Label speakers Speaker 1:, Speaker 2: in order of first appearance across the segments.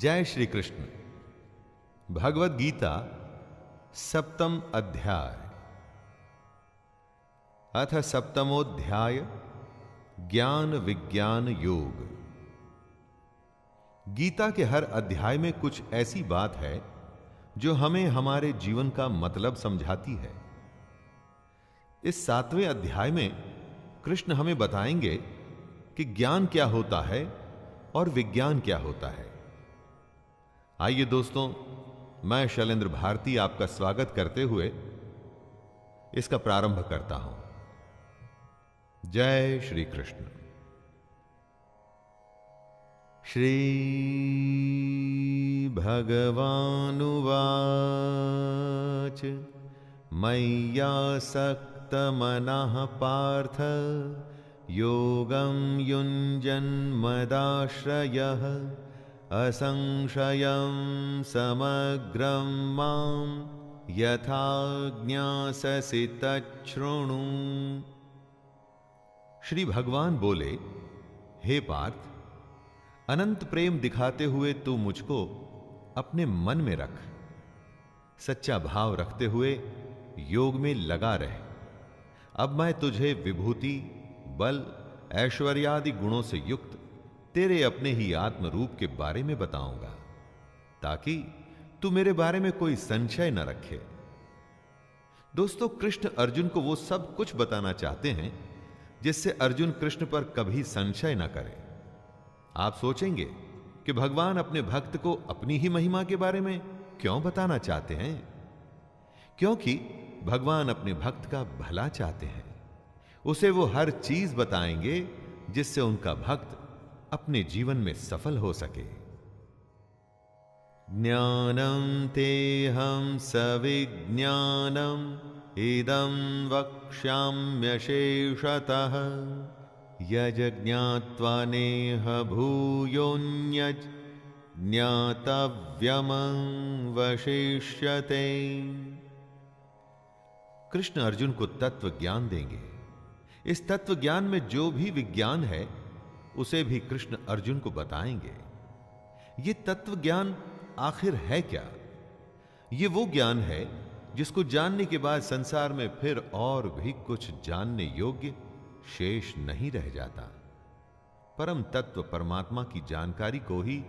Speaker 1: जय श्री कृष्ण। भगवद गीता सप्तम अध्याय। अथ सप्तमोध्याय ज्ञान विज्ञान योग। गीता के हर अध्याय में कुछ ऐसी बात है जो हमें हमारे जीवन का मतलब समझाती है। इस 7वें अध्याय में कृष्ण हमें बताएंगे कि ज्ञान क्या होता है और विज्ञान क्या होता है। आइए दोस्तों, मैं शैलेंद्र भारती आपका स्वागत करते हुए इसका प्रारंभ करता हूं। जय श्री कृष्ण। श्री भगवानुवाच मय्यासक्तमनः पार्थ योगं युञ्जन्मदाश्रयः असंशयं समग्रं मां यथा ज्ञास्यसि तच्छृणु। श्री भगवान बोले, हे पार्थ, अनंत प्रेम दिखाते हुए तू मुझको अपने मन में रख। सच्चा भाव रखते हुए योग में लगा रहे। अब मैं तुझे विभूति, बल, ऐश्वर्यादि गुणों से युक्त तेरे अपने ही आत्म रूप के बारे में बताऊंगा, ताकि तू मेरे बारे में कोई संशय न रखे। दोस्तों, कृष्ण अर्जुन को वो सब कुछ बताना चाहते हैं जिससे अर्जुन कृष्ण पर कभी संशय न करे। आप सोचेंगे कि भगवान अपने भक्त को अपनी ही महिमा के बारे में क्यों बताना चाहते हैं? क्योंकि भगवान अपने भक्त का भला चाहते हैं। उसे वो हर चीज बताएंगे जिससे उनका भक्त अपने जीवन में सफल हो सके। ज्ञानम तेहं सविज्ञानम इदं वक्ष्याम्यशेषतः यज्ञात्वा नेह भूयोऽन्यत् ज्ञातव्यमवशिष्यते। कृष्ण अर्जुन को तत्व ज्ञान देंगे। इस तत्व ज्ञान में जो भी विज्ञान है उसे भी कृष्ण अर्जुन को बताएंगे। ये तत्व ज्ञान आखिर है क्या? ये वो ज्ञान है जिसको जानने के बाद संसार में फिर और भी कुछ जानने योग्य शेष नहीं रह जाता। परम तत्व परमात्मा की जानकारी को ही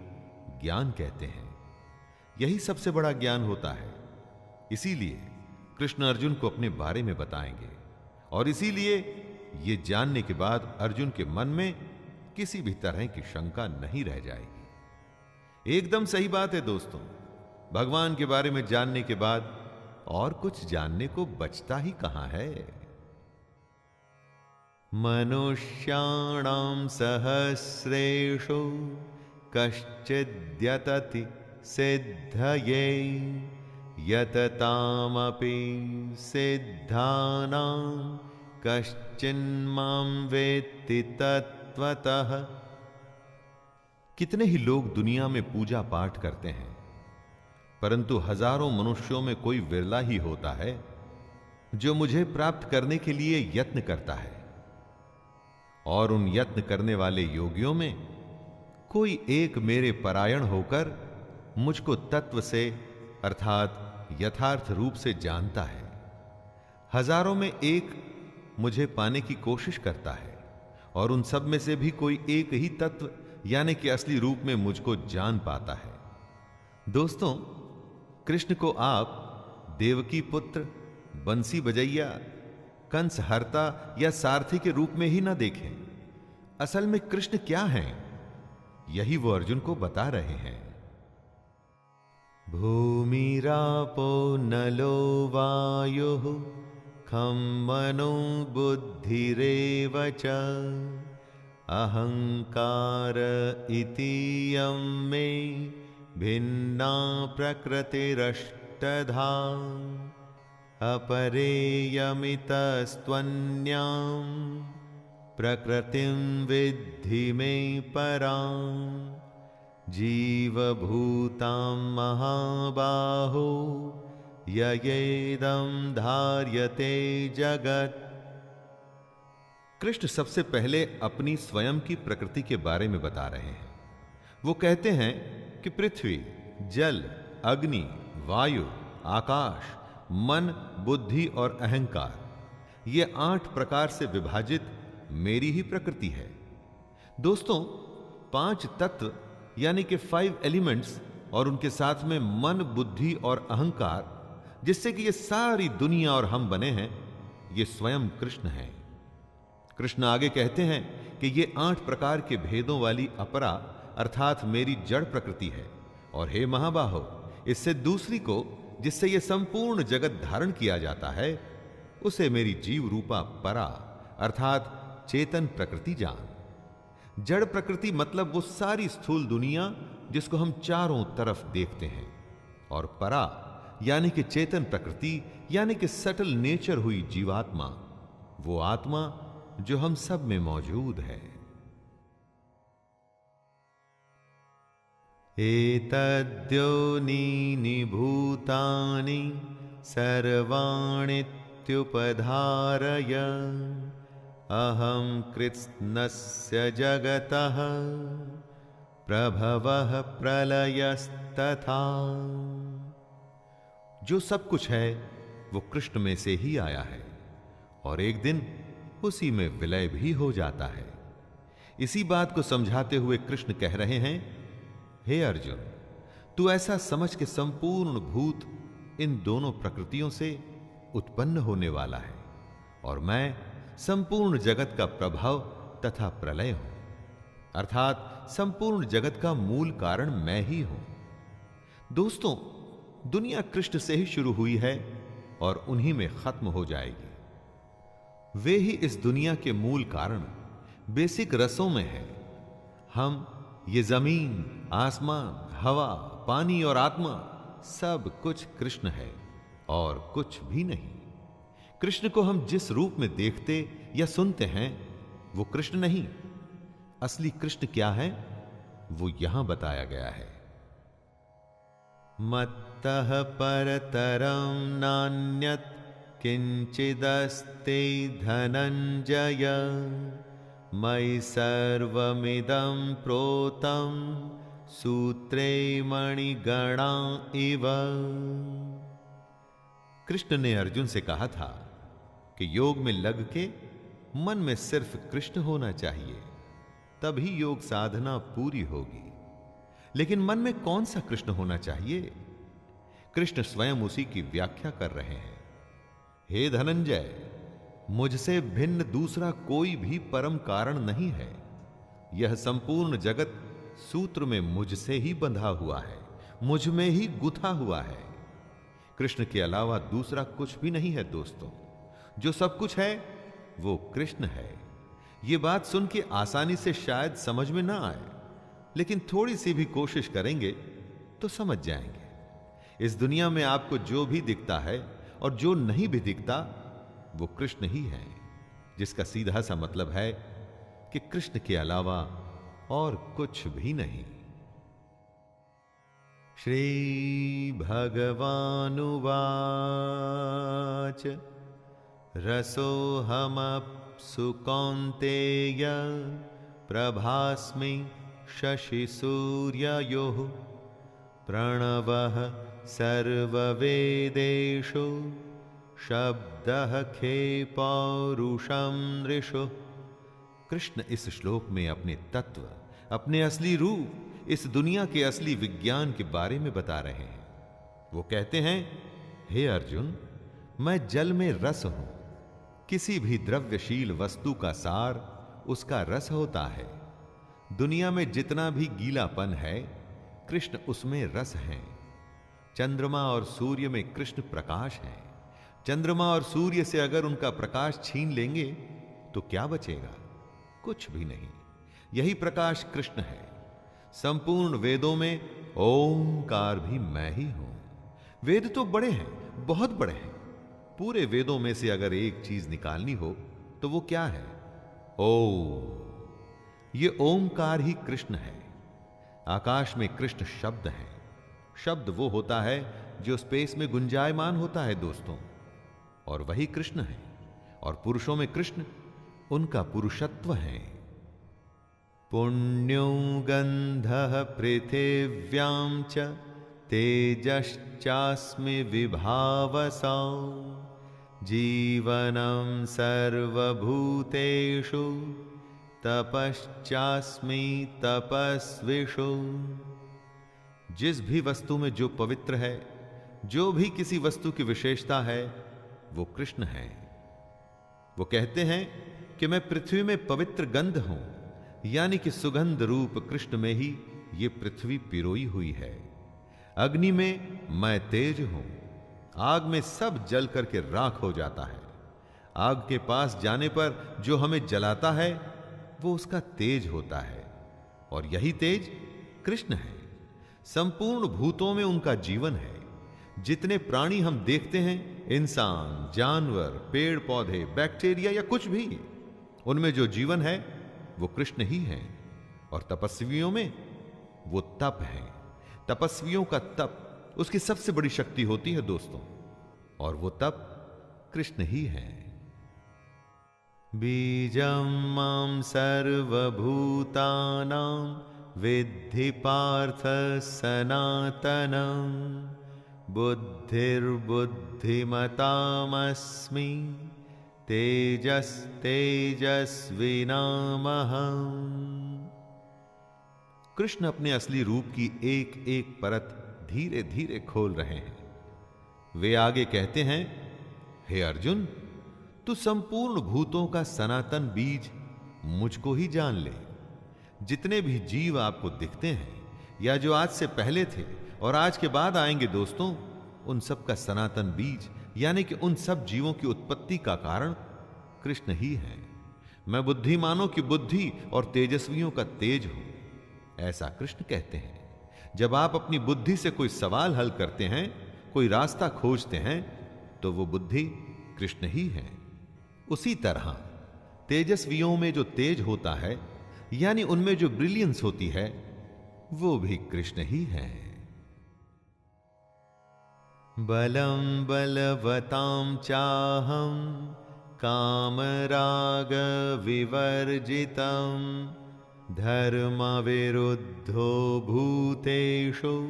Speaker 1: ज्ञान कहते हैं। यही सबसे बड़ा ज्ञान होता है। इसीलिए कृष्ण अर्जुन को अपने बारे में बताएंगे और इसीलिए ये जानने के बाद अर्जुन के मन में किसी भी तरह की शंका नहीं रह जाएगी। एकदम सही बात है दोस्तों। भगवान के बारे में जानने के बाद और कुछ जानने को बचता ही कहां है। मनुष्याणां सहस्रेषु कश्चिद्यतति सिद्धये यततामपि सिद्धानां कश्चिन्मां वेत्ति तत्त्वतः। कितने ही लोग दुनिया में पूजा पाठ करते हैं, परंतु हजारों मनुष्यों में कोई विरला ही होता है जो मुझे प्राप्त करने के लिए यत्न करता है। और उन यत्न करने वाले योगियों में कोई एक मेरे परायण होकर मुझको तत्व से अर्थात यथार्थ रूप से जानता है। हजारों में एक मुझे पाने की कोशिश करता है और उन सब में से भी कोई एक ही तत्व यानी कि असली रूप में मुझको जान पाता है। दोस्तों, कृष्ण को आप देवकी पुत्र, बंसी बजैया, कंस हरता या सारथी के रूप में ही ना देखें। असल में कृष्ण क्या हैं, यही वो अर्जुन को बता रहे हैं। भूमिरापो नलो वायुः खं मनो बुद्धिरेव च अहंकार इतीयं मे भिन्ना प्रकृतिरष्टधा अपरेयमितस्त्वन्यां प्रकृतिं विद्धि मे परां जीवभूतां महाबाहो ययेदं धार्यते जगत्। कृष्ण सबसे पहले अपनी स्वयं की प्रकृति के बारे में बता रहे हैं। वो कहते हैं कि पृथ्वी, जल, अग्नि, वायु, आकाश, मन, बुद्धि और अहंकार, ये 8 प्रकार से विभाजित मेरी ही प्रकृति है। दोस्तों, 5 तत्व यानी कि 5 एलिमेंट्स और उनके साथ में मन, बुद्धि और अहंकार, जिससे कि ये सारी दुनिया और हम बने हैं, ये स्वयं कृष्ण हैं। कृष्ण आगे कहते हैं कि ये 8 प्रकार के भेदों वाली अपरा अर्थात मेरी जड़ प्रकृति है। और हे महाबाहो, इससे दूसरी को, जिससे यह संपूर्ण जगत धारण किया जाता है, उसे मेरी जीव रूपा परा अर्थात चेतन प्रकृति जान। जड़ प्रकृति मतलब वो सारी स्थूल दुनिया जिसको हम चारों तरफ देखते हैं, और परा यानी कि चेतन प्रकृति यानी कि सटल नेचर हुई जीवात्मा, वो आत्मा जो हम सब में मौजूद है। एतद्योनीनि भूतानि सर्वाणीत्युपधारय अहं कृत्स्नस्य जगतः प्रभवः प्रलयस्तथा। जो सब कुछ है वो कृष्ण में से ही आया है और एक दिन उसी में विलय भी हो जाता है। इसी बात को समझाते हुए कृष्ण कह रहे हैं, हे अर्जुन, तू ऐसा समझ के संपूर्ण भूत इन दोनों प्रकृतियों से उत्पन्न होने वाला है और मैं संपूर्ण जगत का प्रभाव तथा प्रलय हूं, अर्थात संपूर्ण जगत का मूल कारण मैं ही हूं। दोस्तों, दुनिया कृष्ण से ही शुरू हुई है और उन्हीं में खत्म हो जाएगी। वे ही इस दुनिया के मूल कारण, बेसिक रसों में है। हम, ये जमीन, आसमान, हवा, पानी और आत्मा, सब कुछ कृष्ण है और कुछ भी नहीं। कृष्ण को हम जिस रूप में देखते या सुनते हैं वो कृष्ण नहीं। असली कृष्ण क्या है वो यहां बताया गया है। मत्तः परतरं नान्यत् किंचिदस्ति धनंजय मयि सर्वमिदं प्रोतं सूत्रे मणिगणा इव। कृष्ण ने अर्जुन से कहा था कि योग में लग के मन में सिर्फ कृष्ण होना चाहिए, तभी योग साधना पूरी होगी। लेकिन मन में कौन सा कृष्ण होना चाहिए? कृष्ण स्वयं उसी की व्याख्या कर रहे हैं। हे धनंजय, मुझसे भिन्न दूसरा कोई भी परम कारण नहीं है। यह संपूर्ण जगत सूत्र में मुझसे ही बंधा हुआ है, मुझ में ही गुथा हुआ है। कृष्ण के अलावा दूसरा कुछ भी नहीं है। दोस्तों, जो सब कुछ है वो कृष्ण है। यह बात सुन के आसानी से शायद समझ में ना आए, लेकिन थोड़ी सी भी कोशिश करेंगे तो समझ जाएंगे। इस दुनिया में आपको जो भी दिखता है और जो नहीं भी दिखता वो कृष्ण ही है, जिसका सीधा सा मतलब है कि कृष्ण के अलावा और कुछ भी नहीं। श्री भगवानुवाच रसोऽहमप्सु कौन्तेय प्रभास्मि शशिसूर्ययोः प्रणवः सर्ववेदेषु शब्दः खे पौरुषं नृषु। कृष्ण इस श्लोक में अपने तत्व, अपने असली रूप, इस दुनिया के असली विज्ञान के बारे में बता रहे हैं। वो कहते हैं, हे अर्जुन, मैं जल में रस हूं। किसी भी द्रव्यशील वस्तु का सार उसका रस होता है। दुनिया में जितना भी गीलापन है, कृष्ण उसमें रस है। चंद्रमा और सूर्य में कृष्ण प्रकाश है। चंद्रमा और सूर्य से अगर उनका प्रकाश छीन लेंगे तो क्या बचेगा? कुछ भी नहीं। यही प्रकाश कृष्ण है। संपूर्ण वेदों में ओंकार भी मैं ही हूं। वेद तो बड़े हैं, बहुत बड़े हैं। पूरे वेदों में से अगर एक चीज निकालनी हो तो वो क्या है? ओम। ये ओंकार ही कृष्ण है। आकाश में कृष्ण शब्द है। शब्द वो होता है जो स्पेस में गुंजायमान होता है दोस्तों, और वही कृष्ण है। और पुरुषों में कृष्ण उनका पुरुषत्व है। पुण्यो गन्धः पृथिव्यां च तेजश्चास्मि विभावसौ जीवनं सर्वभूतेषु तपश्चास्मि तपस्विषु। जिस भी वस्तु में जो पवित्र है, जो भी किसी वस्तु की विशेषता है, वो कृष्ण है। वो कहते हैं कि मैं पृथ्वी में पवित्र गंध हूं, यानी कि सुगंध रूप कृष्ण में ही ये पृथ्वी पिरोई हुई है। अग्नि में मैं तेज हूं, आग में सब जल करके राख हो जाता है। आग के पास जाने पर जो हमें जलाता है वो उसका तेज होता है, और यही तेज कृष्ण है। संपूर्ण भूतों में उनका जीवन है। जितने प्राणी हम देखते हैं, इंसान, जानवर, पेड़ पौधे, बैक्टीरिया या कुछ भी, उनमें जो जीवन है वो कृष्ण ही है। और तपस्वियों में वो तप है। तपस्वियों का तप उसकी सबसे बड़ी शक्ति होती है दोस्तों, और वो तप कृष्ण ही है। बीजं मां सर्वभूतानां विद्धि पार्थ सनातनं बुद्धिर्बुद्धिमतामस्मि तेजस्तेजस्विनामहम्। कृष्ण अपने असली रूप की एक एक परत धीरे धीरे खोल रहे हैं। वे आगे कहते हैं, हे अर्जुन, तू संपूर्ण भूतों का सनातन बीज मुझको ही जान ले। जितने भी जीव आपको दिखते हैं, या जो आज से पहले थे और आज के बाद आएंगे दोस्तों, उन सब का सनातन बीज यानी कि उन सब जीवों की उत्पत्ति का कारण कृष्ण ही है। मैं बुद्धिमानों की बुद्धि और तेजस्वियों का तेज हूं, ऐसा कृष्ण कहते हैं। जब आप अपनी बुद्धि से कोई सवाल हल करते हैं, कोई रास्ता खोजते हैं, तो वो बुद्धि कृष्ण ही है। उसी तरह तेजस्वियों में जो तेज होता है, यानी उनमें जो ब्रिलियंस होती है, वो भी कृष्ण ही है। बलं बलवतां चाहं कामराग विवर्जितं धर्मविरुद्धो भूतेषु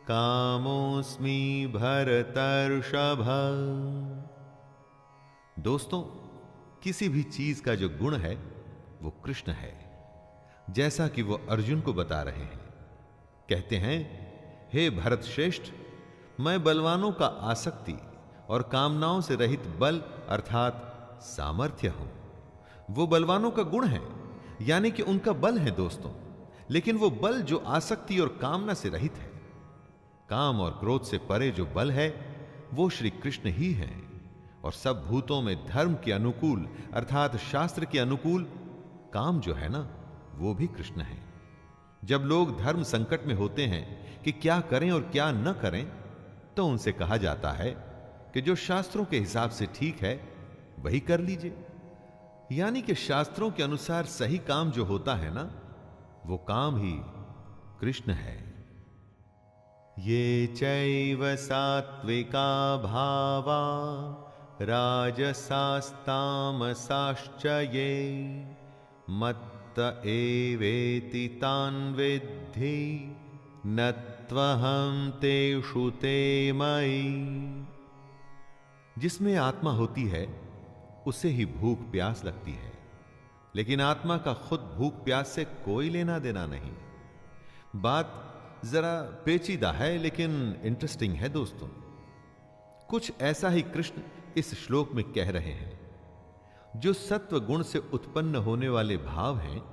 Speaker 1: कामोऽस्मि भरतर्षभ। दोस्तों, किसी भी चीज का जो गुण है वो कृष्ण है, जैसा कि वो अर्जुन को बता रहे हैं। कहते हैं, हे भरत श्रेष्ठ, मैं बलवानों का आसक्ति और कामनाओं से रहित बल अर्थात सामर्थ्य हूं। वो बलवानों का गुण है, यानी कि उनका बल है दोस्तों, लेकिन वो बल जो आसक्ति और कामना से रहित है। काम और क्रोध से परे जो बल है वो श्री कृष्ण ही है। और सब भूतों में धर्म के अनुकूल अर्थात शास्त्र के अनुकूल काम जो है ना, वो भी कृष्ण है। जब लोग धर्म संकट में होते हैं कि क्या करें और क्या न करें, तो उनसे कहा जाता है कि जो शास्त्रों के हिसाब से ठीक है वही कर लीजिए। यानी कि शास्त्रों के अनुसार सही काम जो होता है ना, वो काम ही कृष्ण है। ये चैव सात्विका भावा राजसास्तामसाश्च ये मत्त एवेति तान् विद्धि न त्वहं तेषु ते मयि। जिसमें आत्मा होती है उसे ही भूख प्यास लगती है, लेकिन आत्मा का खुद भूख प्यास से कोई लेना देना नहीं। बात जरा पेचीदा है लेकिन इंटरेस्टिंग है दोस्तों। कुछ ऐसा ही कृष्ण इस श्लोक में कह रहे हैं। जो सत्व गुण से उत्पन्न होने वाले भाव हैं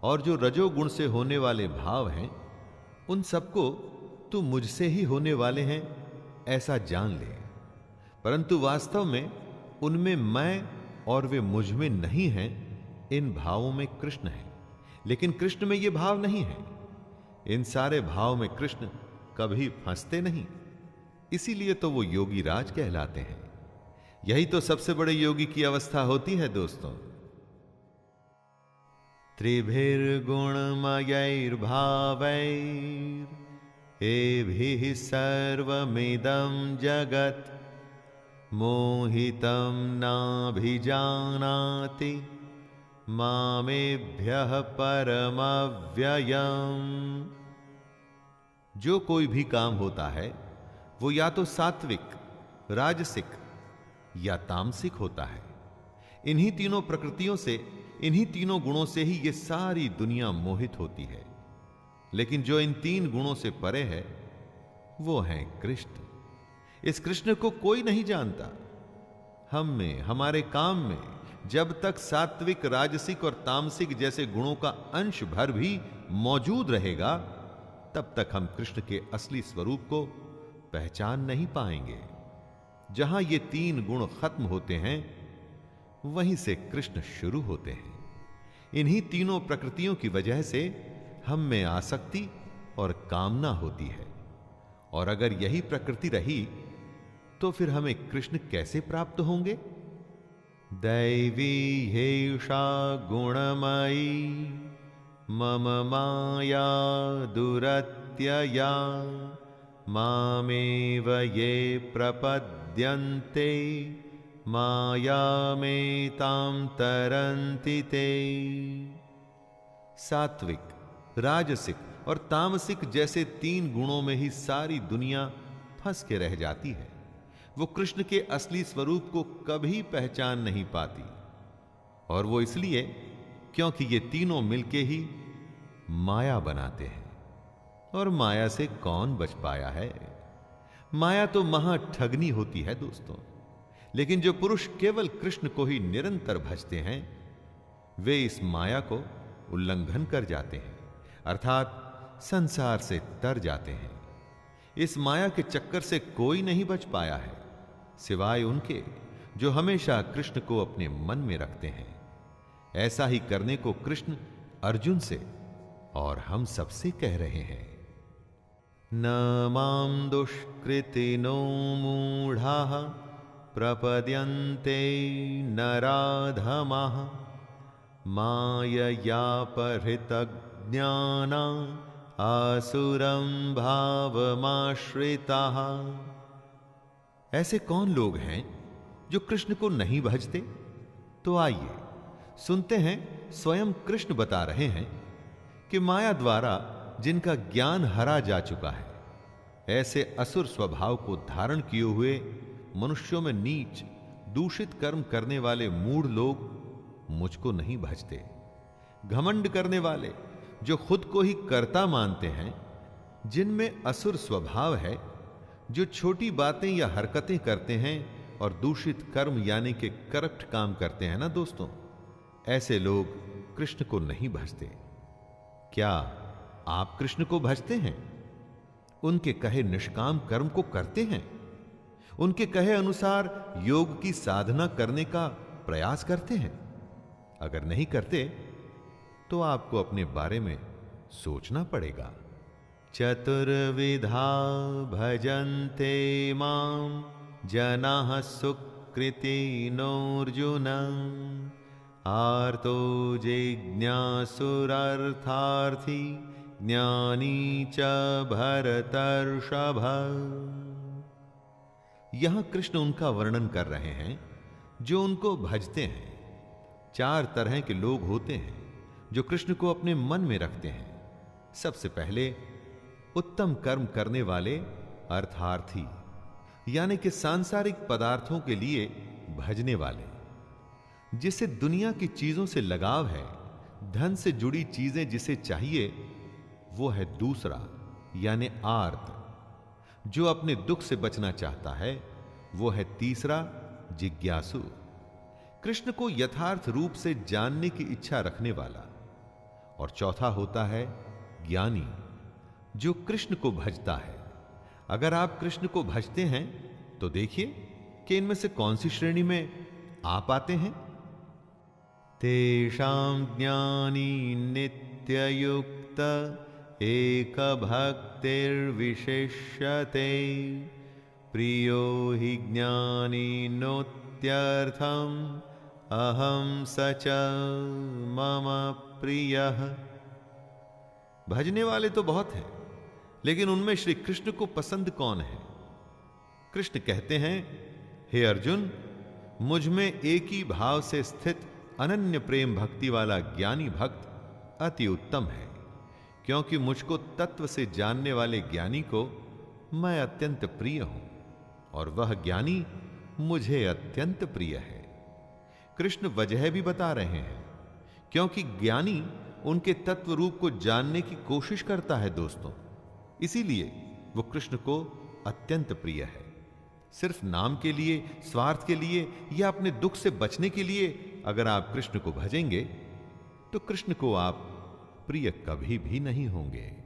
Speaker 1: और जो रजोगुण से होने वाले भाव हैं, उन सबको तू मुझसे ही होने वाले हैं ऐसा जान ले। परंतु वास्तव में उनमें मैं और वे मुझ में नहीं हैं। इन भावों में कृष्ण है, लेकिन कृष्ण में ये भाव नहीं है। इन सारे भाव में कृष्ण कभी फंसते नहीं, इसीलिए तो वो योगी राज कहलाते हैं। यही तो सबसे बड़े योगी की अवस्था होती है दोस्तों। त्रिभिर्गुणमयैर्भावैर् एभिः सर्वमिदं जगत् मोहितं नाभिजानाति मामेभ्यः परमव्ययम्। जो कोई भी काम होता है वो या तो सात्विक, राजसिक या तामसिक होता है। इन्हीं तीनों प्रकृतियों से, इन्हीं तीनों गुणों से ही ये सारी दुनिया मोहित होती है। लेकिन जो इन तीन गुणों से परे है वो है कृष्ण। इस कृष्ण को कोई नहीं जानता। हम में, हमारे काम में जब तक सात्विक, राजसिक और तामसिक जैसे गुणों का अंश भर भी मौजूद रहेगा, तब तक हम कृष्ण के असली स्वरूप को पहचान नहीं पाएंगे। जहां ये तीन गुण खत्म होते हैं, वहीं से कृष्ण शुरू होते हैं। इन्हीं तीनों प्रकृतियों की वजह से हम में आसक्ति और कामना होती है। और अगर यही प्रकृति रही तो फिर हमें कृष्ण कैसे प्राप्त होंगे? दैवी हेषा गुणमयी मम माया दुरत्यया मामेव ये प्रपद्यन्ते मायामेतां तरन्ति ते। सात्विक, राजसिक और तामसिक जैसे तीन गुणों में ही सारी दुनिया फंस के रह जाती है। वो कृष्ण के असली स्वरूप को कभी पहचान नहीं पाती। और वो इसलिए क्योंकि ये तीनों मिलके ही माया बनाते हैं। और माया से कौन बच पाया है? माया तो महा ठगनी होती है दोस्तों। लेकिन जो पुरुष केवल कृष्ण को ही निरंतर भजते हैं, वे इस माया को उल्लंघन कर जाते हैं, अर्थात संसार से तर जाते हैं। इस माया के चक्कर से कोई नहीं बच पाया है, सिवाय उनके जो हमेशा कृष्ण को अपने मन में रखते हैं। ऐसा ही करने को कृष्ण अर्जुन से और हम सबसे कह रहे हैं। न मां दुष्कृतिनो मूढ़ाः प्रपद्यन्ते नराधमाः माययापहृतज्ञाना आसुरं भावमाश्रिताः। ऐसे कौन लोग हैं जो कृष्ण को नहीं भजते? तो आइए सुनते हैं, स्वयं कृष्ण बता रहे हैं कि माया द्वारा जिनका ज्ञान हरा जा चुका है, ऐसे असुर स्वभाव को धारण किए हुए मनुष्यों में नीच, दूषित कर्म करने वाले मूढ़ लोग मुझको नहीं भजते। घमंड करने वाले जो खुद को ही कर्ता मानते हैं, जिनमें असुर स्वभाव है, जो छोटी बातें या हरकतें करते हैं और दूषित कर्म यानी कि करप्ट काम करते हैं ना दोस्तों, ऐसे लोग कृष्ण को नहीं भजते। क्या आप कृष्ण को भजते हैं? उनके कहे निष्काम कर्म को करते हैं? उनके कहे अनुसार योग की साधना करने का प्रयास करते हैं? अगर नहीं करते तो आपको अपने बारे में सोचना पड़ेगा। चतुर्विधा भजन्ते मां जनाः सुकृतिनोऽर्जुन आर्तो जिज्ञासुरर्थार्थी ज्ञानी च भरतर्षभ। यहां कृष्ण उनका वर्णन कर रहे हैं जो उनको भजते हैं। चार तरह के लोग होते हैं जो कृष्ण को अपने मन में रखते हैं। सबसे पहले उत्तम कर्म करने वाले अर्थार्थी, यानी कि सांसारिक पदार्थों के लिए भजने वाले। जिसे दुनिया की चीजों से लगाव है, धन से जुड़ी चीजें जिसे चाहिए, वो है दूसरा यानी आर्त। जो अपने दुख से बचना चाहता है, वो है तीसरा जिज्ञासु, कृष्ण को यथार्थ रूप से जानने की इच्छा रखने वाला। और चौथा होता है ज्ञानी, जो कृष्ण को भजता है। अगर आप कृष्ण को भजते हैं तो देखिए कि इनमें से कौन सी श्रेणी में आप आते हैं। तेषां ज्ञानी नित्ययुक्त एक भक्तिर्विशिष्यते प्रियो हि ज्ञानी नोत्यर्थम अहम सच मम प्रियः। भजने वाले तो बहुत हैं, लेकिन उनमें श्री कृष्ण को पसंद कौन है? कृष्ण कहते हैं, हे अर्जुन, मुझ में एक ही भाव से स्थित अनन्य प्रेम भक्ति वाला ज्ञानी भक्त अति उत्तम है, क्योंकि मुझको तत्व से जानने वाले ज्ञानी को मैं अत्यंत प्रिय हूं और वह ज्ञानी मुझे अत्यंत प्रिय है। कृष्ण वजह भी बता रहे हैं, क्योंकि ज्ञानी उनके तत्व रूप को जानने की कोशिश करता है दोस्तों, इसीलिए वो कृष्ण को अत्यंत प्रिय है। सिर्फ नाम के लिए, स्वार्थ के लिए या अपने दुख से बचने के लिए अगर आप कृष्ण को भजेंगे तो कृष्ण को आप प्रिय कभी भी नहीं होंगे।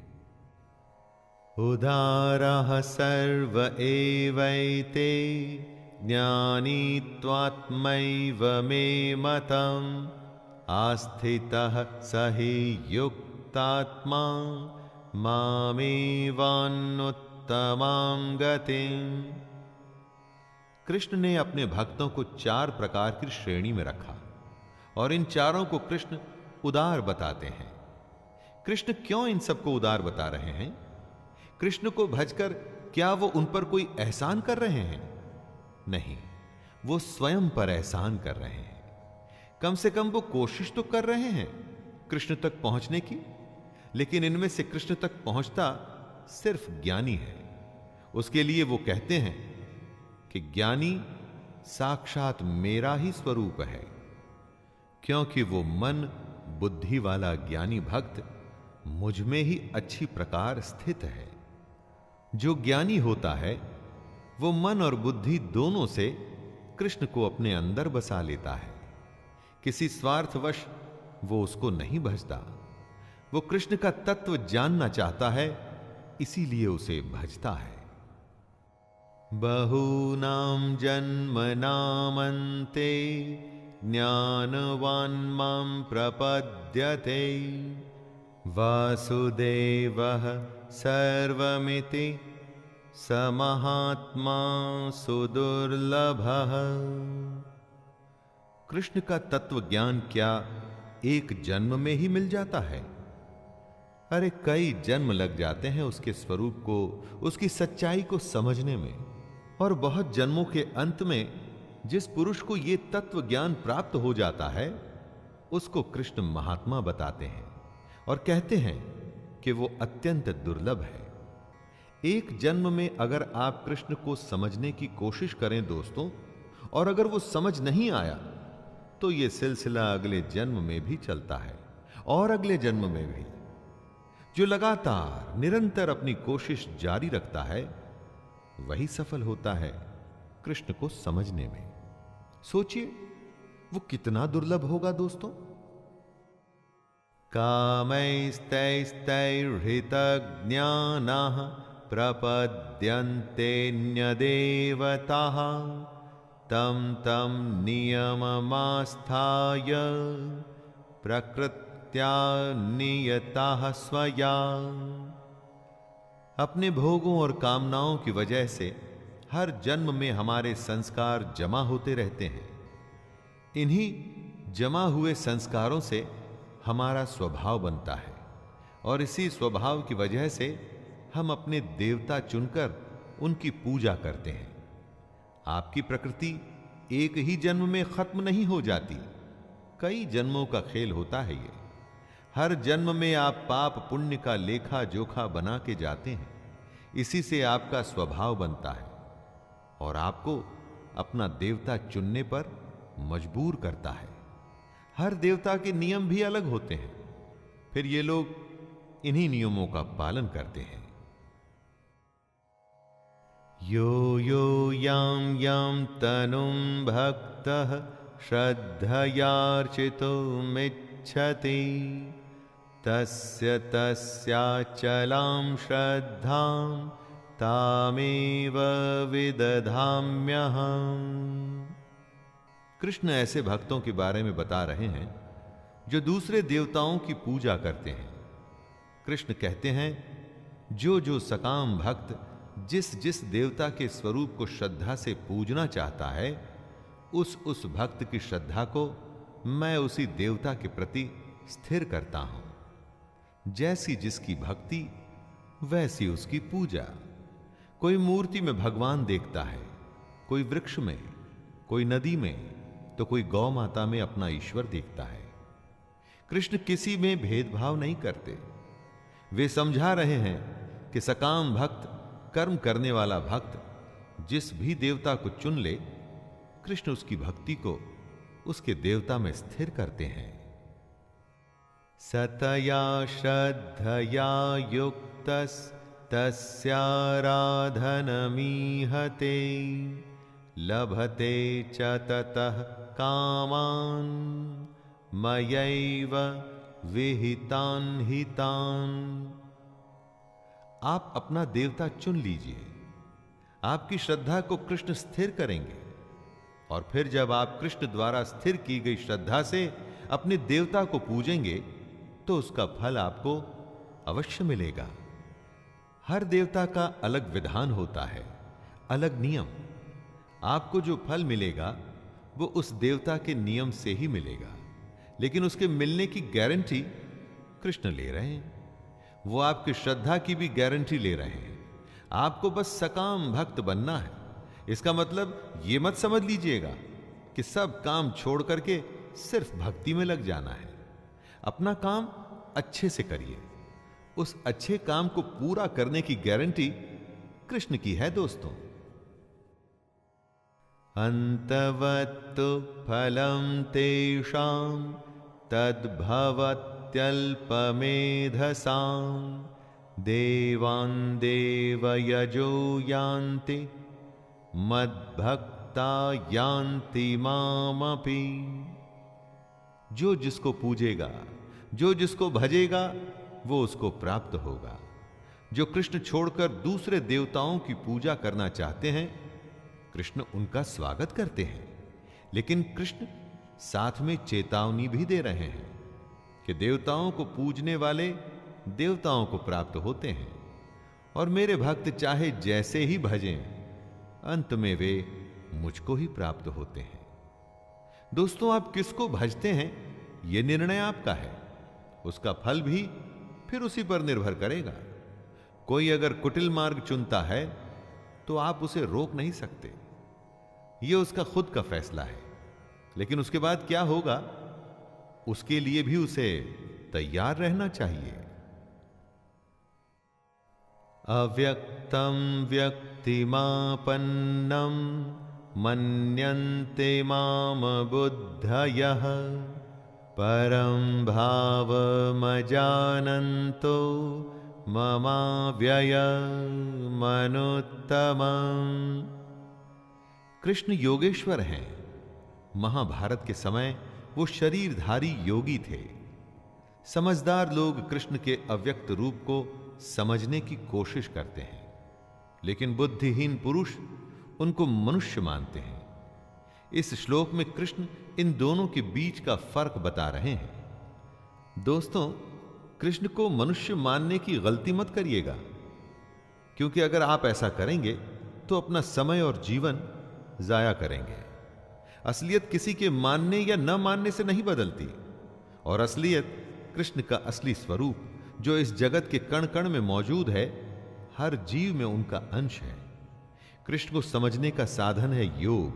Speaker 1: उदारः सर्व एवैते ज्ञानी त्वात्मैव मे मतम् आस्थितः सहि युक्तात्मा मामेवान्नुत्तमां गतिम्। कृष्ण ने अपने भक्तों को 4 प्रकार की श्रेणी में रखा और इन चारों को कृष्ण उदार बताते हैं। कृष्ण क्यों इन सबको उदार बता रहे हैं? कृष्ण को भजकर क्या वो उन पर कोई एहसान कर रहे हैं? नहीं, वो स्वयं पर एहसान कर रहे हैं। कम से कम वो कोशिश तो कर रहे हैं कृष्ण तक पहुंचने की, लेकिन इनमें से कृष्ण तक पहुंचता सिर्फ ज्ञानी है। उसके लिए वो कहते हैं कि ज्ञानी साक्षात मेरा ही स्वरूप है, क्योंकि वो मन बुद्धि वाला ज्ञानी भक्त मुझ में ही अच्छी प्रकार स्थित है। जो ज्ञानी होता है वो मन और बुद्धि दोनों से कृष्ण को अपने अंदर बसा लेता है। किसी स्वार्थवश वो उसको नहीं भजता, वो कृष्ण का तत्व जानना चाहता है, इसीलिए उसे भजता है। बहूनां जन्मनामन्ते ज्ञानवान् मां प्रपद्यते वासुदेवः सर्वमिति स महात्मा सुदुर्लभः। कृष्ण का तत्व ज्ञान क्या एक जन्म में ही मिल जाता है? अरे कई जन्म लग जाते हैं उसके स्वरूप को, उसकी सच्चाई को समझने में, और बहुत जन्मों के अंत में जिस पुरुष को यह तत्व ज्ञान प्राप्त हो जाता है उसको कृष्ण महात्मा बताते हैं और कहते हैं कि वो अत्यंत दुर्लभ है। एक जन्म में अगर आप कृष्ण को समझने की कोशिश करें दोस्तों, और अगर वो समझ नहीं आया तो यह सिलसिला अगले जन्म में भी चलता है और अगले जन्म में भी। जो लगातार निरंतर अपनी कोशिश जारी रखता है वही सफल होता है कृष्ण को समझने में। सोचिए वो कितना दुर्लभ होगा दोस्तों। कामैस्तैस्तैर्हृतज्ञानाः प्रपद्यन्तेऽन्यदेवताः तं तं नियममास्थाय प्रकृत्या नियताः स्वया। अपने भोगों और कामनाओं की वजह से हर जन्म में हमारे संस्कार जमा होते रहते हैं। इन्हीं जमा हुए संस्कारों से हमारा स्वभाव बनता है और इसी स्वभाव की वजह से हम अपने देवता चुनकर उनकी पूजा करते हैं। आपकी प्रकृति एक ही जन्म में खत्म नहीं हो जाती, कई जन्मों का खेल होता है ये। हर जन्म में आप पाप पुण्य का लेखा जोखा बना के जाते हैं, इसी से आपका स्वभाव बनता है और आपको अपना देवता चुनने पर मजबूर करता है। हर देवता के नियम भी अलग होते हैं, फिर ये लोग इन्हीं नियमों का पालन करते हैं। यो यो यां यां तनुं भक्तः श्रद्धयार्चितुमिच्छति तस्य तस्याचलां श्रद्धां तामेव विदधाम्यहम्। कृष्ण ऐसे भक्तों के बारे में बता रहे हैं जो दूसरे देवताओं की पूजा करते हैं। कृष्ण कहते हैं जो जो सकाम भक्त जिस जिस देवता के स्वरूप को श्रद्धा से पूजना चाहता है, उस भक्त की श्रद्धा को मैं उसी देवता के प्रति स्थिर करता हूं। जैसी जिसकी भक्ति वैसी उसकी पूजा। कोई मूर्ति में भगवान देखता है, कोई वृक्ष में, कोई नदी में, तो कोई गौ माता में अपना ईश्वर देखता है। कृष्ण किसी में भेदभाव नहीं करते। वे समझा रहे हैं कि सकाम भक्त, कर्म करने वाला भक्त जिस भी देवता को चुन ले, कृष्ण उसकी भक्ति को उसके देवता में स्थिर करते हैं। सतया श्रद्धया युक्तस् तस्याराधनमीहते लभते च ततः कामान् मयैव विहितान् हितान्। आप अपना देवता चुन लीजिए। आपकी श्रद्धा को कृष्ण स्थिर करेंगे और फिर जब आप कृष्ण द्वारा स्थिर की गई श्रद्धा से अपने देवता को पूजेंगे तो उसका फल आपको अवश्य मिलेगा। हर देवता का अलग विधान होता है, अलग नियम। आपको जो फल मिलेगा वो उस देवता के नियम से ही मिलेगा, लेकिन उसके मिलने की गारंटी कृष्ण ले रहे हैं। वो आपकी श्रद्धा की भी गारंटी ले रहे हैं। आपको बस सकाम भक्त बनना है। इसका मतलब ये मत समझ लीजिएगा कि सब काम छोड़ करके सिर्फ भक्ति में लग जाना है। अपना काम अच्छे से करिए। उस अच्छे काम को पूरा करने की गारंटी कृष्ण की है दोस्तों। अंतवत्तु फलम तेषां तद्भवत्यल्पमेधसां देवान् देवयजो यान्ति मद्भक्ता यान्ति मामपि। जो जिसको पूजेगा, जो जिसको भजेगा, वो उसको प्राप्त होगा। जो कृष्ण छोड़कर दूसरे देवताओं की पूजा करना चाहते हैं, कृष्ण उनका स्वागत करते हैं, लेकिन कृष्ण साथ में चेतावनी भी दे रहे हैं कि देवताओं को पूजने वाले देवताओं को प्राप्त होते हैं और मेरे भक्त चाहे जैसे ही भजें, अंत में वे मुझको ही प्राप्त होते हैं। दोस्तों, आप किसको भजते हैं यह निर्णय आपका है। उसका फल भी फिर उसी पर निर्भर करेगा। कोई अगर कुटिल मार्ग चुनता है तो आप उसे रोक नहीं सकते। यह उसका खुद का फैसला है, लेकिन उसके बाद क्या होगा उसके लिए भी उसे तैयार रहना चाहिए। अव्यक्तम व्यक्तिमापन्नम मन्यन्ते माम बुद्धयः परं भावमजानन्तो ममाव्ययमनुत्तमम्। कृष्ण योगेश्वर हैं। महाभारत के समय वो शरीरधारी योगी थे। समझदार लोग कृष्ण के अव्यक्त रूप को समझने की कोशिश करते हैं, लेकिन बुद्धिहीन पुरुष उनको मनुष्य मानते हैं। इस श्लोक में कृष्ण इन दोनों के बीच का फर्क बता रहे हैं। दोस्तों, कृष्ण को मनुष्य मानने की गलती मत करिएगा, क्योंकि अगर आप ऐसा करेंगे तो अपना समय और जीवन जाया करेंगे। असलियत किसी के मानने या न मानने से नहीं बदलती, और असलियत कृष्ण का असली स्वरूप जो इस जगत के कण कण में मौजूद है, हर जीव में उनका अंश है। कृष्ण को समझने का साधन है योग,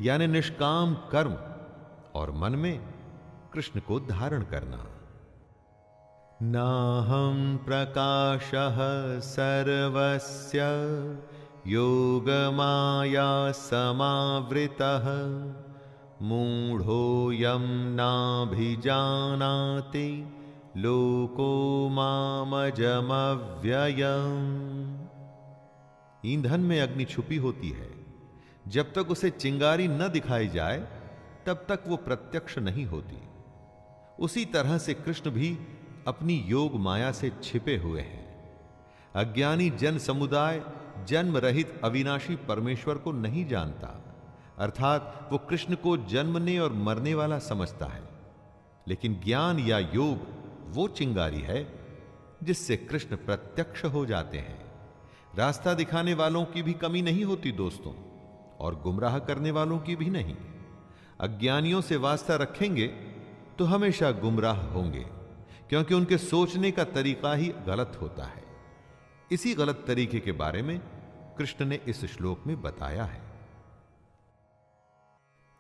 Speaker 1: यानी निष्काम कर्म, और मन में कृष्ण को धारण करना। नाहं प्रकाशः सर्वस्य योगमाया समावृतः मूढ़ोऽयं नाभिजानाति लोको मामजमव्ययम्। ईंधन में अग्नि छुपी होती है। जब तक उसे चिंगारी न दिखाई जाए तब तक वो प्रत्यक्ष नहीं होती। उसी तरह से कृष्ण भी अपनी योग माया से छिपे हुए हैं। अज्ञानी जन समुदाय जन्म रहित अविनाशी परमेश्वर को नहीं जानता, अर्थात वो कृष्ण को जन्मने और मरने वाला समझता है। लेकिन ज्ञान या योग वो चिंगारी है जिससे कृष्ण प्रत्यक्ष हो जाते हैं। रास्ता दिखाने वालों की भी कमी नहीं होती दोस्तों, और गुमराह करने वालों की भी नहीं। अज्ञानियों से वास्ता रखेंगे तो हमेशा गुमराह होंगे, क्योंकि उनके सोचने का तरीका ही गलत होता है। इसी गलत तरीके के बारे में कृष्ण ने इस श्लोक में बताया है।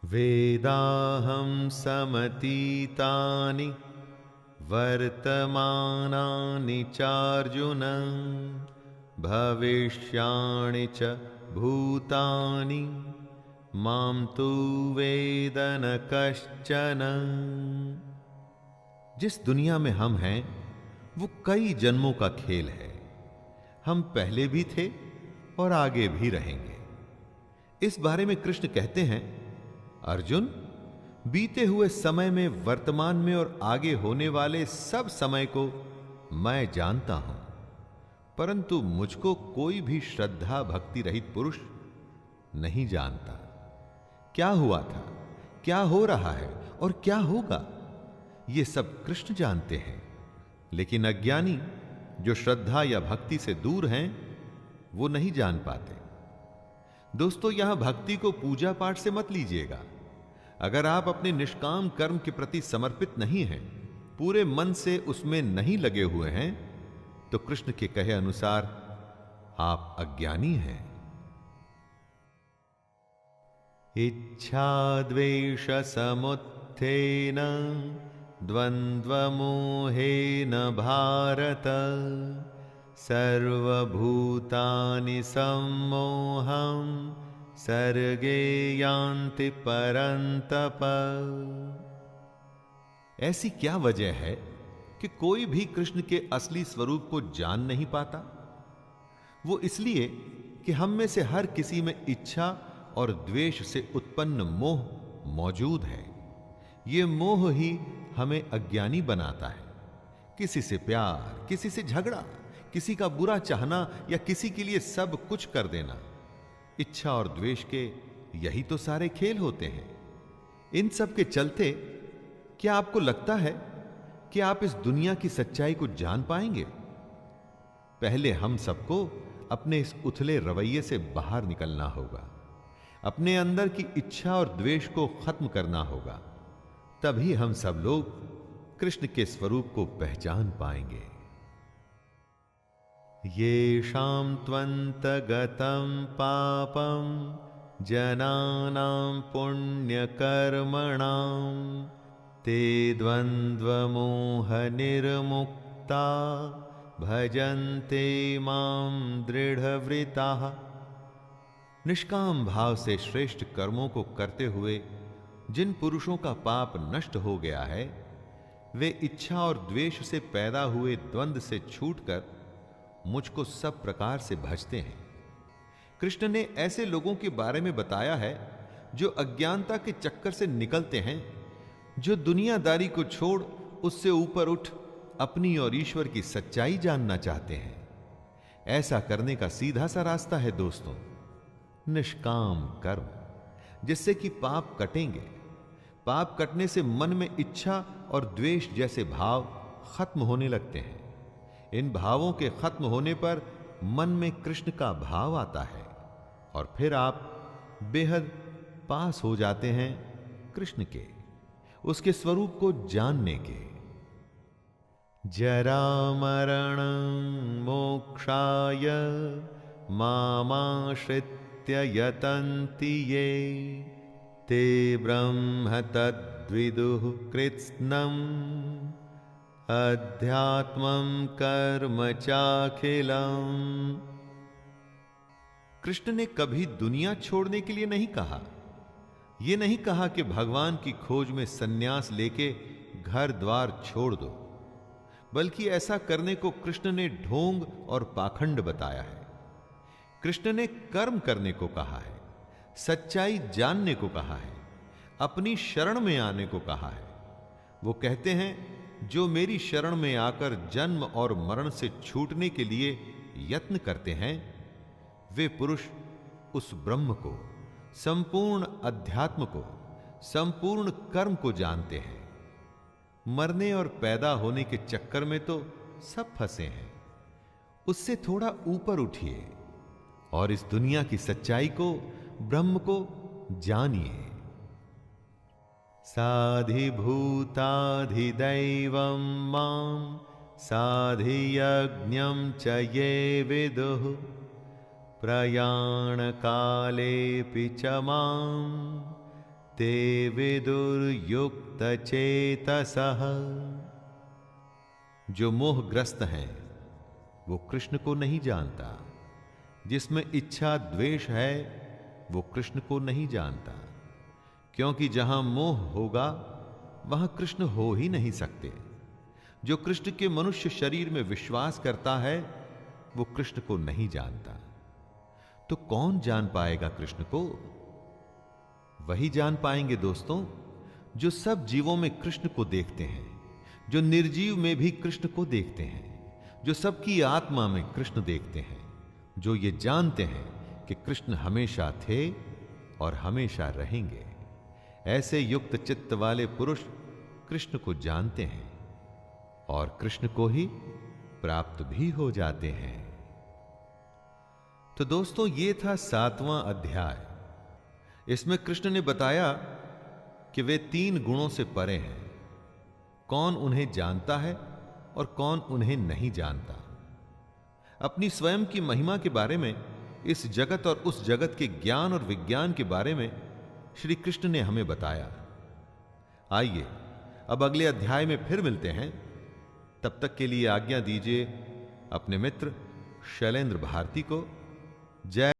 Speaker 1: वेदाहं समतीतानि वर्तमानानि चार्जुन भविष्याणि च भूतानि मां तु वेद न कश्चन। जिस दुनिया में हम हैं वो कई जन्मों का खेल है। हम पहले भी थे और आगे भी रहेंगे। इस बारे में कृष्ण कहते हैं, अर्जुन, बीते हुए समय में, वर्तमान में और आगे होने वाले सब समय को मैं जानता हूं, परंतु मुझको कोई भी श्रद्धा भक्ति रहित पुरुष नहीं जानता। क्या हुआ था, क्या हो रहा है और क्या होगा, ये सब कृष्ण जानते हैं। लेकिन अज्ञानी जो श्रद्धा या भक्ति से दूर हैं, वो नहीं जान पाते। दोस्तों, यहां भक्ति को पूजा पाठ से मत लीजिएगा। अगर आप अपने निष्काम कर्म के प्रति समर्पित नहीं हैं, पूरे मन से उसमें नहीं लगे हुए हैं, तो कृष्ण के कहे अनुसार आप अज्ञानी हैं। इच्छा द्वेष समुत्थेन द्वंद्व मोहेन भारत सर्वभूतानि सम्मोहं सर्गे यान्ति परन्तप। ऐसी क्या वजह है कि कोई भी कृष्ण के असली स्वरूप को जान नहीं पाता? वो इसलिए कि हम में से हर किसी में इच्छा और द्वेष से उत्पन्न मोह मौजूद है। ये मोह ही हमें अज्ञानी बनाता है। किसी से प्यार, किसी से झगड़ा, किसी का बुरा चाहना या किसी के लिए सब कुछ कर देना, इच्छा और द्वेष के यही तो सारे खेल होते हैं। इन सब के चलते क्या आपको लगता है कि आप इस दुनिया की सच्चाई को जान पाएंगे? पहले हम सबको अपने इस उथले रवैये से बाहर निकलना होगा, अपने अंदर की इच्छा और द्वेष को खत्म करना होगा। तभी हम सब लोग कृष्ण के स्वरूप को पहचान पाएंगे। येषां त्वन्तगतं पापं जनानां पुण्यकर्मणां ते द्वन्द्वमोहनिर्मुक्ता भजन्ते मां दृढ़व्रताः। निष्काम भाव से श्रेष्ठ कर्मों को करते हुए जिन पुरुषों का पाप नष्ट हो गया है, वे इच्छा और द्वेष से पैदा हुए द्वंद्व से छूटकर मुझको सब प्रकार से भजते हैं। कृष्ण ने ऐसे लोगों के बारे में बताया है जो अज्ञानता के चक्कर से निकलते हैं, जो दुनियादारी को छोड़ उससे ऊपर उठ अपनी और ईश्वर की सच्चाई जानना चाहते हैं। ऐसा करने का सीधा सा रास्ता है दोस्तों, निष्काम कर्म, जिससे कि पाप कटेंगे। पाप कटने से मन में इच्छा और द्वेष जैसे भाव खत्म होने लगते हैं। इन भावों के खत्म होने पर मन में कृष्ण का भाव आता है और फिर आप बेहद पास हो जाते हैं कृष्ण के, उसके स्वरूप को जानने के। जरा मरण मोक्षाय मामाश्रित्य यतन्ति ये ते ब्रह्म तद्विदुः कृत्स्नम् अध्यात्मं कर्म चाखिलम्। कृष्ण ने कभी दुनिया छोड़ने के लिए नहीं कहा। यह नहीं कहा कि भगवान की खोज में सन्यास लेके घर द्वार छोड़ दो, बल्कि ऐसा करने को कृष्ण ने ढोंग और पाखंड बताया है। कृष्ण ने कर्म करने को कहा है, सच्चाई जानने को कहा है, अपनी शरण में आने को कहा है। वो कहते हैं, जो मेरी शरण में आकर जन्म और मरण से छूटने के लिए यत्न करते हैं, वे पुरुष उस ब्रह्म को, संपूर्ण अध्यात्म को, संपूर्ण कर्म को जानते हैं। मरने और पैदा होने के चक्कर में तो सब फंसे हैं। उससे थोड़ा ऊपर उठिए और इस दुनिया की सच्चाई को, ब्रह्म को जानिए। साधिभूताधिदैवं मां साधियज्ञं च ये विदुः प्रयाण कालेऽपि च मां ते विदुर्युक्त चेतसः। जो मोहग्रस्त हैं वो कृष्ण को नहीं जानता, जिसमें इच्छा द्वेष है वो कृष्ण को नहीं जानता, क्योंकि जहां मोह होगा वहां कृष्ण हो ही नहीं सकते। जो कृष्ण के मनुष्य शरीर में विश्वास करता है वो कृष्ण को नहीं जानता। तो कौन जान पाएगा कृष्ण को? वही जान पाएंगे दोस्तों जो सब जीवों में कृष्ण को देखते हैं, जो निर्जीव में भी कृष्ण को देखते हैं, जो सबकी आत्मा में कृष्ण देखते हैं, जो ये जानते हैं कि कृष्ण हमेशा थे और हमेशा रहेंगे। ऐसे युक्त चित्त वाले पुरुष कृष्ण को जानते हैं और कृष्ण को ही प्राप्त भी हो जाते हैं। तो दोस्तों ये था 7वां अध्याय। इसमें कृष्ण ने बताया कि वे 3 गुणों से परे हैं। कौन उन्हें जानता है और कौन उन्हें नहीं जानता। अपनी स्वयं की महिमा के बारे में, इस जगत और उस जगत के ज्ञान और विज्ञान के बारे में श्री कृष्ण ने हमें बताया। आइए अब अगले अध्याय में फिर मिलते हैं। तब तक के लिए आज्ञा दीजिए अपने मित्र शैलेंद्र भारती को। जय